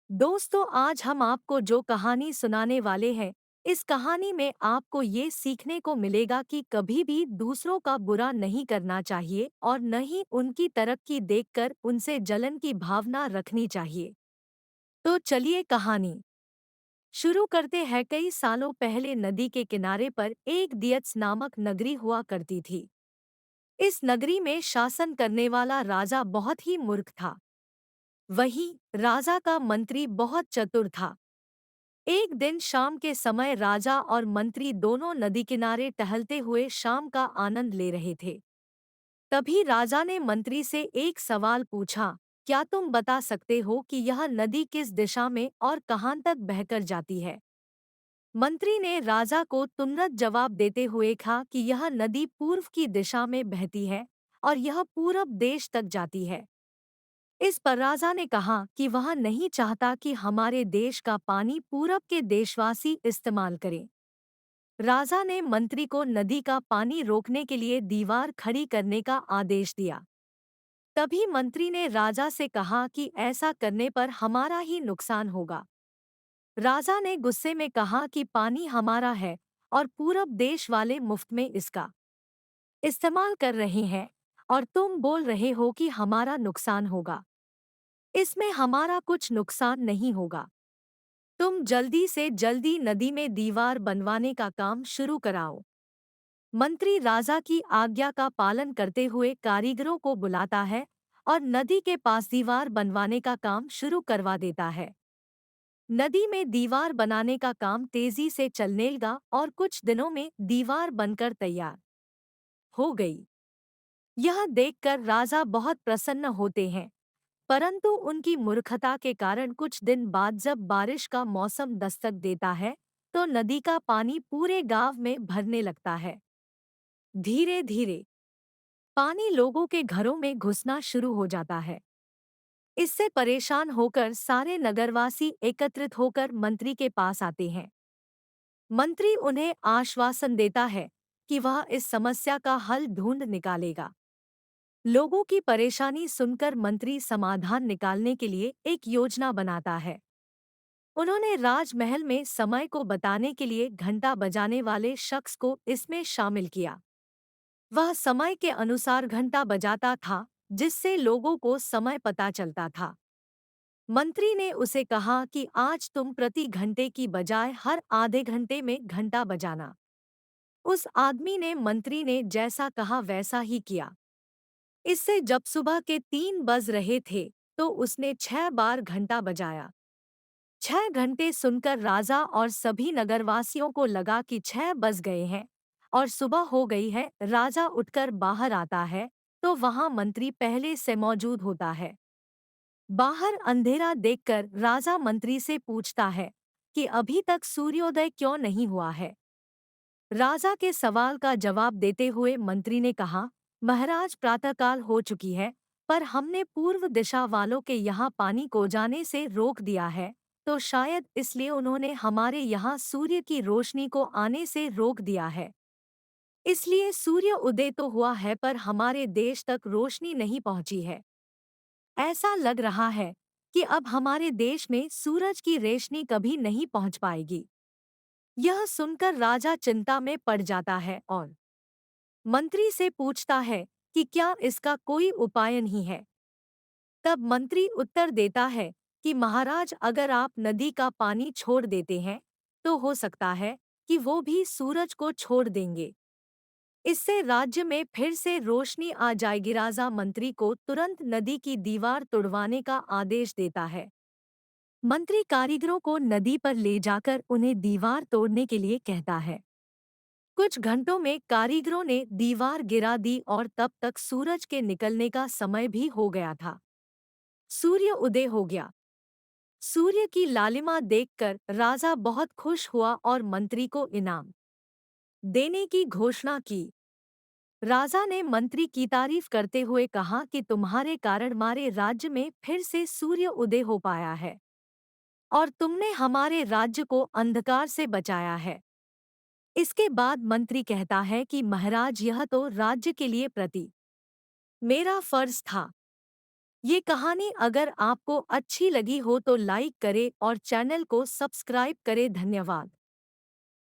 दोस्तों, आज हम आपको जो कहानी सुनाने वाले हैं, इस कहानी में आपको ये सीखने को मिलेगा कि कभी भी दूसरों का बुरा नहीं करना चाहिए और न ही उनकी तरक्की देखकर उनसे जलन की भावना रखनी चाहिए। तो चलिए कहानी शुरू करते हैं। कई सालों पहले नदी के किनारे पर एक दियत्स नामक नगरी हुआ करती थी। इस नगरी में शासन करने वाला राजा बहुत ही मूर्ख था। वहीं राजा का मंत्री बहुत चतुर था। एक दिन शाम के समय राजा और मंत्री दोनों नदी किनारे टहलते हुए शाम का आनंद ले रहे थे। तभी राजा ने मंत्री से एक सवाल पूछा, क्या तुम बता सकते हो कि यह नदी किस दिशा में और कहाँ तक बहकर जाती है? मंत्री ने राजा को तुरंत जवाब देते हुए कहा कि यह नदी पूर्व की दिशा में बहती है और यह पूरब देश तक जाती है। इस पर राजा ने कहा कि वह नहीं चाहता कि हमारे देश का पानी पूरब के देशवासी इस्तेमाल करें। राजा ने मंत्री को नदी का पानी रोकने के लिए दीवार खड़ी करने का आदेश दिया। तभी मंत्री ने राजा से कहा कि ऐसा करने पर हमारा ही नुकसान होगा। राजा ने गुस्से में कहा कि पानी हमारा है और पूरब देश वाले मुफ्त में इसका इस्तेमाल कर रहे हैं और तुम बोल रहे हो कि हमारा नुकसान होगा। इसमें हमारा कुछ नुकसान नहीं होगा। तुम जल्दी से जल्दी नदी में दीवार बनवाने का काम शुरू कराओ। मंत्री राजा की आज्ञा का पालन करते हुए कारीगरों को बुलाता है और नदी के पास दीवार बनवाने का काम शुरू करवा देता है। नदी में दीवार बनाने का काम तेजी से चलने लगा और कुछ दिनों में दीवार बनकर तैयार हो गई। यह देखकर राजा बहुत प्रसन्न होते हैं, परंतु उनकी मूर्खता के कारण कुछ दिन बाद जब बारिश का मौसम दस्तक देता है, तो नदी का पानी पूरे गांव में भरने लगता है। धीरे धीरे पानी लोगों के घरों में घुसना शुरू हो जाता है। इससे परेशान होकर सारे नगरवासी एकत्रित होकर मंत्री के पास आते हैं। मंत्री उन्हें आश्वासन देता है कि वह इस समस्या का हल ढूंढ निकालेगा। लोगों की परेशानी सुनकर मंत्री समाधान निकालने के लिए एक योजना बनाता है। उन्होंने राजमहल में समय को बताने के लिए घंटा बजाने वाले शख्स को इसमें शामिल किया। वह समय के अनुसार घंटा बजाता था, जिससे लोगों को समय पता चलता था। मंत्री ने उसे कहा कि आज तुम प्रति घंटे की बजाय हर आधे घंटे में घंटा बजाना। उस आदमी ने मंत्री ने जैसा कहा वैसा ही किया। इससे जब सुबह के 3 बज रहे थे, तो उसने 6 बार घंटा बजाया। 6 घंटे सुनकर राजा और सभी नगरवासियों को लगा कि 6 बज गए हैं और सुबह हो गई है। राजा उठकर बाहर आता है, तो वहां मंत्री पहले से मौजूद होता है। बाहर अंधेरा देखकर राजा मंत्री से पूछता है कि अभी तक सूर्योदय क्यों नहीं हुआ है। राजा के सवाल का जवाब देते हुए मंत्री ने कहा, महाराज, प्रातःकाल हो चुकी है, पर हमने पूर्व दिशा वालों के यहाँ पानी को जाने से रोक दिया है, तो शायद इसलिए उन्होंने हमारे यहाँ सूर्य की रोशनी को आने से रोक दिया है। इसलिए सूर्य उदय तो हुआ है, पर हमारे देश तक रोशनी नहीं पहुंची है। ऐसा लग रहा है कि अब हमारे देश में सूरज की रोशनी कभी नहीं पहुंच पाएगी। यह सुनकर राजा चिंता में पड़ जाता है और मंत्री से पूछता है कि क्या इसका कोई उपाय नहीं है। तब मंत्री उत्तर देता है कि महाराज, अगर आप नदी का पानी छोड़ देते हैं, तो हो सकता है कि वो भी सूरज को छोड़ देंगे। इससे राज्य में फिर से रोशनी आ जाएगी। राजा मंत्री को तुरंत नदी की दीवार तुड़वाने का आदेश देता है। मंत्री कारीगरों को नदी पर ले जाकर उन्हें दीवार तोड़ने के लिए कहता है। कुछ घंटों में कारीगरों ने दीवार गिरा दी और तब तक सूरज के निकलने का समय भी हो गया था। सूर्य उदय हो गया। सूर्य की लालिमा देखकर राजा बहुत खुश हुआ और मंत्री को इनाम देने की घोषणा की। राजा ने मंत्री की तारीफ करते हुए कहा कि तुम्हारे कारण हमारे राज्य में फिर से सूर्य उदय हो पाया है और तुमने हमारे राज्य को अंधकार से बचाया है। इसके बाद मंत्री कहता है कि महाराज, यह तो राज्य के लिए प्रति मेरा फर्ज था। ये कहानी अगर आपको अच्छी लगी हो तो लाइक करें और चैनल को सब्सक्राइब करें। धन्यवाद।